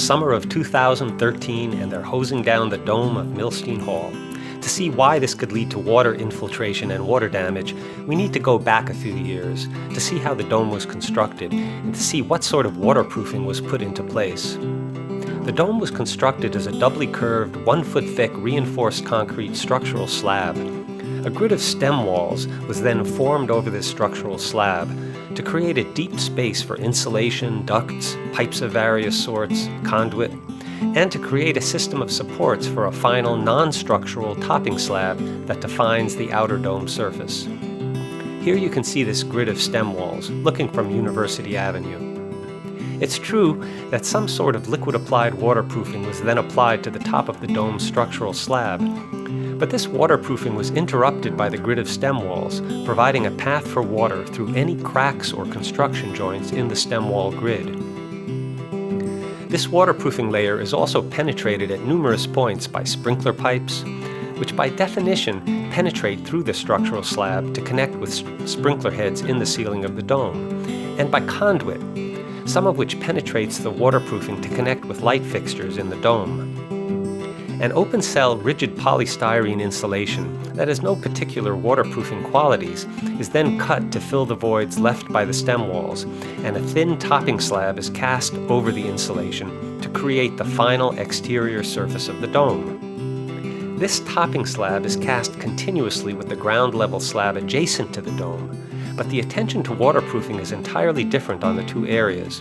summer of 2013 and they're hosing down the dome of Milstein Hall. To see why this could lead to water infiltration and water damage, we need to go back a few years to see how the dome was constructed and to see what sort of waterproofing was put into place. The dome was constructed as a doubly curved, 1-foot-thick reinforced concrete structural slab. A grid of stem walls was then formed over this structural slab to create a deep space for insulation, ducts, pipes of various sorts, conduit, and to create a system of supports for a final non-structural topping slab that defines the outer dome surface. Here you can see this grid of stem walls, looking from University Avenue. It's true that some sort of liquid-applied waterproofing was then applied to the top of the dome's structural slab, but this waterproofing was interrupted by the grid of stem walls, providing a path for water through any cracks or construction joints in the stem wall grid. This waterproofing layer is also penetrated at numerous points by sprinkler pipes, which by definition penetrate through the structural slab to connect with sprinkler heads in the ceiling of the dome, and by conduit, some of which penetrates the waterproofing to connect with light fixtures in the dome. An open-cell rigid polystyrene insulation that has no particular waterproofing qualities is then cut to fill the voids left by the stem walls, and a thin topping slab is cast over the insulation to create the final exterior surface of the dome. This topping slab is cast continuously with the ground-level slab adjacent to the dome, but the attention to waterproofing is entirely different on the two areas.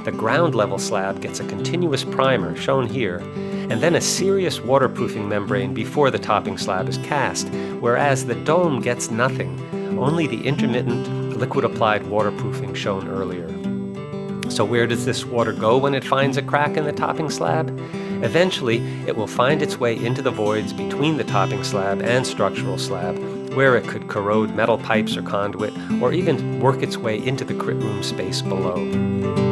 The ground-level slab gets a continuous primer, shown here, and then a serious waterproofing membrane before the topping slab is cast, whereas the dome gets nothing, only the intermittent liquid-applied waterproofing shown earlier. So where does this water go when it finds a crack in the topping slab? Eventually, it will find its way into the voids between the topping slab and structural slab, where it could corrode metal pipes or conduit, or even work its way into the crit room space below.